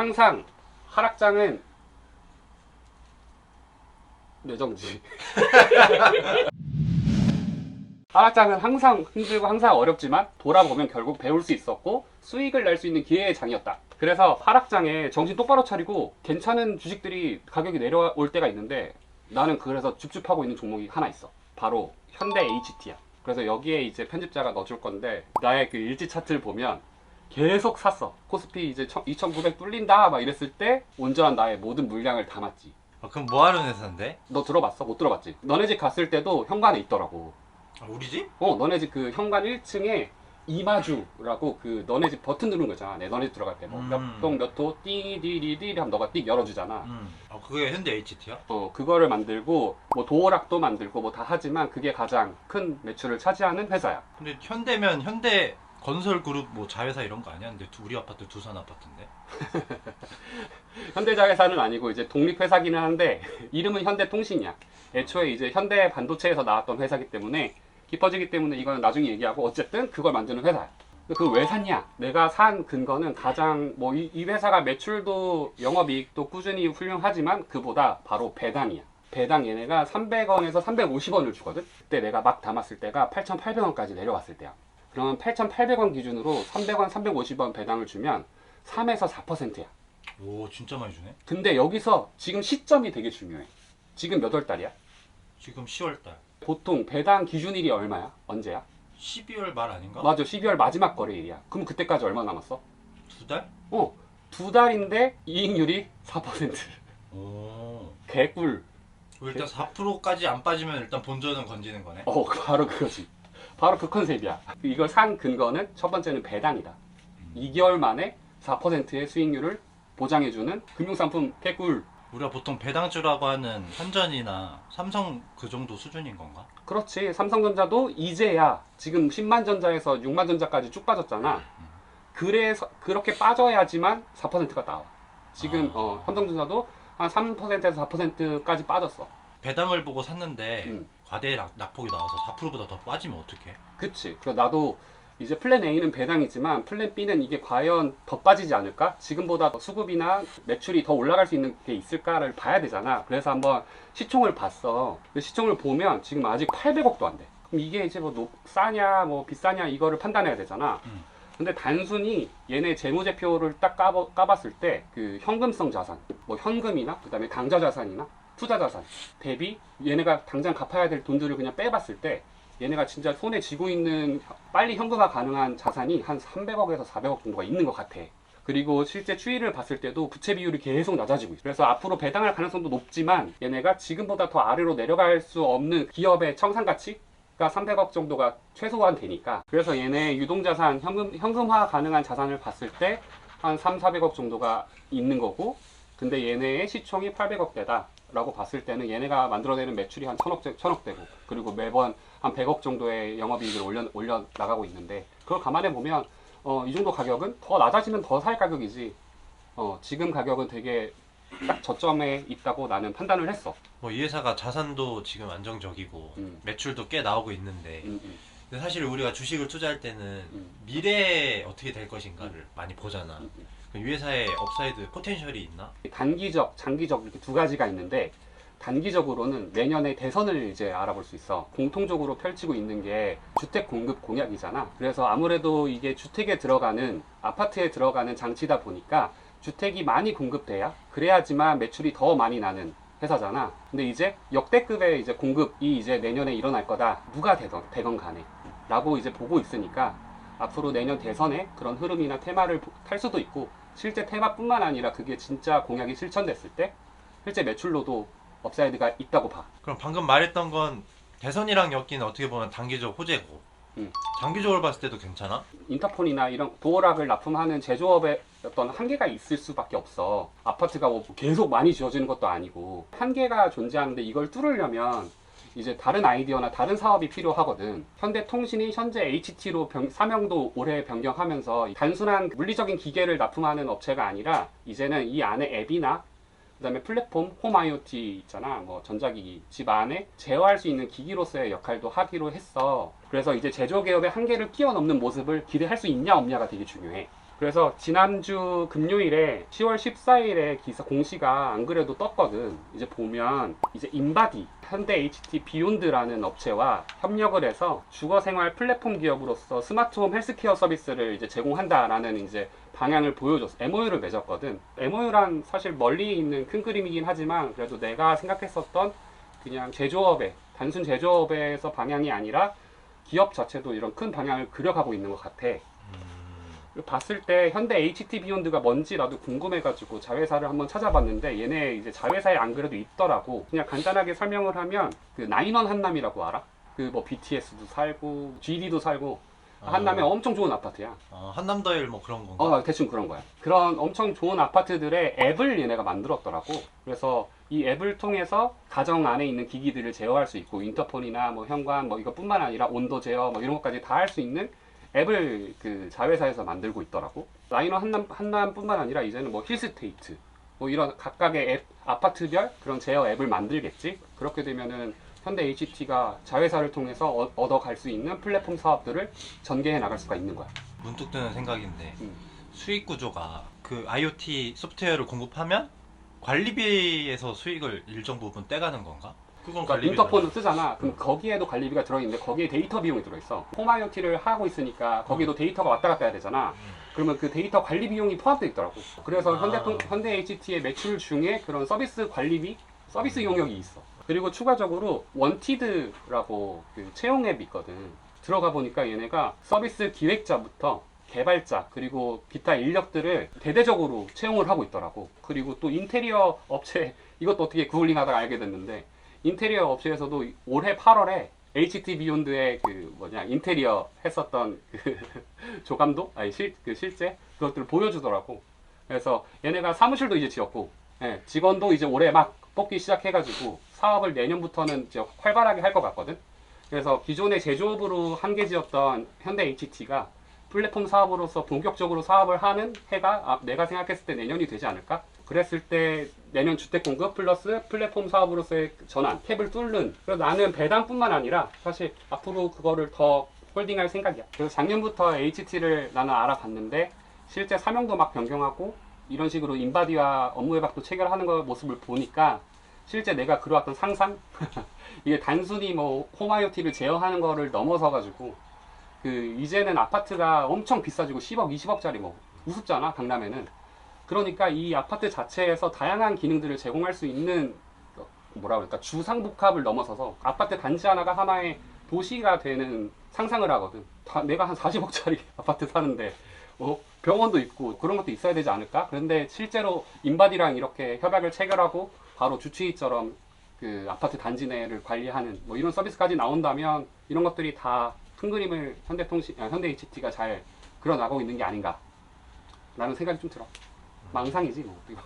항상 하락장은 뇌정지. 하락장은 항상 힘들고 항상 어렵지만 돌아보면 결국 배울 수 있었고 수익을 낼 수 있는 기회의 장이었다. 그래서 하락장에 정신 똑바로 차리고 괜찮은 주식들이 가격이 내려올 때가 있는데 나는 그래서 줍줍하고 있는 종목이 하나 있어. 바로 현대 HT야. 그래서 여기에 이제 편집자가 넣어줄 건데 나의 그 일지 차트를 보면 계속 샀어. 코스피 이제 2900 뚫린다 막 이랬을 때 온전한 나의 모든 물량을 담았지. 그럼 뭐 하는 회사인데? 너 들어봤어? 못 들어봤지? 너네 집 갔을 때도 현관에 있더라고. 우리 집? 너네 집 그 현관 1층에 이마주라고 그 너네 집 버튼 누르는 거잖아. 너네 집 들어갈 때 뭐 몇 동 몇 호 띠디디디 하면 너가 띡 열어주잖아. 그게 현대 HT야? 그거를 만들고 뭐 도어락도 만들고 뭐 다 하지만 그게 가장 큰 매출을 차지하는 회사야. 근데 현대면 현대 건설그룹 뭐 자회사 이런 거 아니야? 근데 우리 아파트 두산 아파트인데? 현대자회사는 아니고 이제 독립회사기는 한데 이름은 현대통신이야. 애초에 이제 현대반도체에서 나왔던 회사기 때문에 깊어지기 때문에 이거는 나중에 얘기하고 어쨌든 그걸 만드는 회사야. 그걸 왜 샀냐? 내가 산 근거는 가장 뭐 이 회사가 매출도 영업이익도 꾸준히 훌륭하지만 그보다 바로 배당이야. 배당 얘네가 300원에서 350원을 주거든. 그때 내가 막 담았을 때가 8,800원까지 내려왔을 때야. 그러면 8,800원 기준으로 300원, 350원 배당을 주면 3에서 4%야. 오, 진짜 많이 주네? 근데 여기서 지금 시점이 되게 중요해. 지금 몇 월 달이야? 지금 10월달. 보통 배당 기준일이 얼마야? 언제야? 12월 말 아닌가? 맞아, 12월 마지막 거래일이야. 그럼 그때까지 얼마 남았어? 2달? 2달인데 이익률이 4%. 오. 개꿀. 일단 4%까지 안 빠지면 일단 본전은 건지는 거네? 바로 그거지. 바로 그 컨셉이야. 이걸 산 근거는 첫 번째는 배당이다. 2개월 만에 4%의 수익률을 보장해주는 금융상품 개꿀. 우리가 보통 배당주라고 하는 현전이나 삼성 그 정도 수준인 건가? 그렇지. 삼성전자도 이제야 지금 10만 전자에서 6만 전자까지 쭉 빠졌잖아. 그래서 그렇게 빠져야지만 4%가 나와. 지금 삼성전자도 한 3%에서 4%까지 빠졌어. 배당을 보고 샀는데 음. 과대 낙폭이 나와서 4%보다 더 빠지면 어떡해? 그치. 그래서 나도 이제 플랜 A는 배당이지만 플랜 B는 이게 과연 더 빠지지 않을까? 지금보다 수급이나 매출이 더 올라갈 수 있는 게 있을까를 봐야 되잖아. 그래서 한번 시총을 봤어. 근데 시총을 보면 지금 아직 800억도 안 돼. 그럼 이게 이제 뭐 싸냐 뭐 비싸냐 이거를 판단해야 되잖아. 근데 단순히 얘네 재무제표를 딱 까봤을 때 그 현금성 자산, 뭐 현금이나 그다음에 당좌 자산이나 투자 자산 대비 얘네가 당장 갚아야 될 돈들을 그냥 빼봤을 때 얘네가 진짜 손에 쥐고 있는 빨리 현금화 가능한 자산이 한 300억에서 400억 정도가 있는 것 같아. 그리고 실제 추이를 봤을 때도 부채 비율이 계속 낮아지고 있어. 그래서 앞으로 배당할 가능성도 높지만 얘네가 지금보다 더 아래로 내려갈 수 없는 기업의 청산가치가 300억 정도가 최소한 되니까. 그래서 얘네 유동자산, 현금화 가능한 자산을 봤을 때 한 400억 정도가 있는 거고, 근데 얘네의 시총이 800억대다 라고 봤을 때는 얘네가 만들어내는 매출이 한 1000억대고, 그리고 매번 한 100억 정도의 영업이익을 올려 나가고 있는데, 그걸 감안해 보면 이 정도 가격은 더 낮아지면 더 살 가격이지. 지금 가격은 되게 딱 저점에 있다고 나는 판단을 했어. 뭐 이 회사가 자산도 지금 안정적이고 매출도 꽤 나오고 있는데 근데 사실 우리가 주식을 투자할 때는 미래에 어떻게 될 것인가를 많이 보잖아. 이 회사에 업사이드 포텐셜이 있나? 단기적, 장기적 이렇게 두 가지가 있는데, 단기적으로는 내년에 대선을 이제 알아볼 수 있어. 공통적으로 펼치고 있는 게 주택 공급 공약이잖아. 그래서 아무래도 이게 주택에 들어가는, 아파트에 들어가는 장치다 보니까 주택이 많이 공급돼야 그래야지만 매출이 더 많이 나는 회사잖아. 근데 이제 역대급의 이제 공급이 이제 내년에 일어날 거다. 누가 되건 간에 라고 이제 보고 있으니까 앞으로 내년 대선에 그런 흐름이나 테마를 탈 수도 있고, 실제 테마뿐만 아니라 그게 진짜 공약이 실천됐을 때 실제 매출로도 업사이드가 있다고 봐. 그럼 방금 말했던 건 대선이랑 엮인 어떻게 보면 단기적 호재고 장기적으로 봤을 때도 괜찮아? 인터폰이나 이런 도어락을 납품하는 제조업에 어떤 한계가 있을 수밖에 없어. 아파트가 뭐 계속 많이 지어지는 것도 아니고 한계가 존재하는데 이걸 뚫으려면 이제 다른 아이디어나 다른 사업이 필요하거든. 현대통신이 현재 HT로 사명도 올해 변경하면서 단순한 물리적인 기계를 납품하는 업체가 아니라 이제는 이 안에 앱이나 그다음에 플랫폼, 홈 IoT 있잖아. 뭐 전자기기 집 안에 제어할 수 있는 기기로서의 역할도 하기로 했어. 그래서 이제 제조개업의 한계를 뛰어넘는 모습을 기대할 수 있냐 없냐가 되게 중요해. 그래서 지난주 금요일에 10월 14일에 기사 공시가 안 그래도 떴거든. 이제 보면 이제 인바디 현대 HT 비욘드라는 업체와 협력을 해서 주거생활 플랫폼 기업으로서 스마트홈 헬스케어 서비스를 이제 제공한다라는 이제 방향을 보여줬어. MOU를 맺었거든. MOU란 사실 멀리 있는 큰 그림이긴 하지만 그래도 내가 생각했었던 그냥 제조업의 단순 제조업에서 방향이 아니라 기업 자체도 이런 큰 방향을 그려가고 있는 것 같아. 봤을 때 현대 HT 비욘드가 뭔지 나도 궁금해가지고 자회사를 한번 찾아봤는데 얘네 이제 자회사에 안 그래도 있더라고. 그냥 간단하게 설명을 하면 그 나인원 한남이라고 알아? 그 뭐 BTS도 살고 GD도 살고 한남에 엄청 좋은 아파트야. 한남더일 뭐 그런 건가? 대충 그런 거야. 그런 엄청 좋은 아파트들의 앱을 얘네가 만들었더라고. 그래서 이 앱을 통해서 가정 안에 있는 기기들을 제어할 수 있고 인터폰이나 뭐 현관 뭐 이것뿐만 아니라 온도 제어 뭐 이런 것까지 다 할 수 있는 앱을 그 자회사에서 만들고 있더라고. 라이너 한남뿐만 아니라 이제는 뭐 힐스테이트 뭐 이런 각각의 앱 아파트별 그런 제어 앱을 만들겠지. 그렇게 되면은 현대 HT가 자회사를 통해서 얻어갈 수 있는 플랫폼 사업들을 전개해 나갈 수가 있는 거야. 문득 드는 생각인데 수익 구조가 그 IoT 소프트웨어를 공급하면 관리비에서 수익을 일정 부분 떼가는 건가? 그건 그러니까 인터폰을 쓰잖아. 그럼 거기에도 관리비가 들어있는데 거기에 데이터 비용이 들어있어. 홈 IoT를 하고 있으니까 거기도 데이터가 왔다 갔다 해야 되잖아. 그러면 그 데이터 관리 비용이 포함되어 있더라고. 그래서 현대 HT의 매출 중에 그런 서비스 관리비, 서비스 용역이 있어. 그리고 추가적으로 원티드라고 그 채용 앱이 있거든. 들어가 보니까 얘네가 서비스 기획자부터 개발자 그리고 기타 인력들을 대대적으로 채용을 하고 있더라고. 그리고 또 인테리어 업체, 이것도 어떻게 구글링 하다가 알게 됐는데 인테리어 업체에서도 올해 8월에 HT 비욘드의 그 뭐냐 인테리어 했었던 그 조감도 실제 그것들을 보여주더라고. 그래서 얘네가 사무실도 이제 지었고 직원도 이제 올해 막 뽑기 시작해가지고 사업을 내년부터는 이제 활발하게 할 것 같거든. 그래서 기존의 제조업으로 한계지었던 현대 HT가 플랫폼 사업으로서 본격적으로 사업을 하는 해가 내가 생각했을 때 내년이 되지 않을까? 그랬을 때 내년 주택 공급 플러스 플랫폼 사업으로서의 전환, 캡을 뚫는. 그래서 나는 배당뿐만 아니라 사실 앞으로 그거를 더 홀딩할 생각이야. 그래서 작년부터 HT를 나는 알아봤는데 실제 사명도 막 변경하고 이런 식으로 인바디와 업무 협약도 체결하는 모습을 보니까 실제 내가 그려왔던 상상 이게 단순히 뭐 홈 IoT를 제어하는 거를 넘어서 가지고 그 이제는 아파트가 엄청 비싸지고 10억, 20억짜리 뭐 우습잖아 강남에는. 그러니까 이 아파트 자체에서 다양한 기능들을 제공할 수 있는 뭐라 그럴까 주상복합을 넘어서서 아파트 단지 하나가 하나의 도시가 되는 상상을 하거든. 내가 한 40억짜리 아파트 사는데 병원도 있고 그런 것도 있어야 되지 않을까? 그런데 실제로 인바디랑 이렇게 협약을 체결하고 바로 주치의처럼 그 아파트 단지 내를 관리하는 뭐 이런 서비스까지 나온다면 이런 것들이 다 큰 그림을 현대 HT가 잘 그려나가고 있는 게 아닌가 라는 생각이 좀 들어. 망상이지 뭐 이거.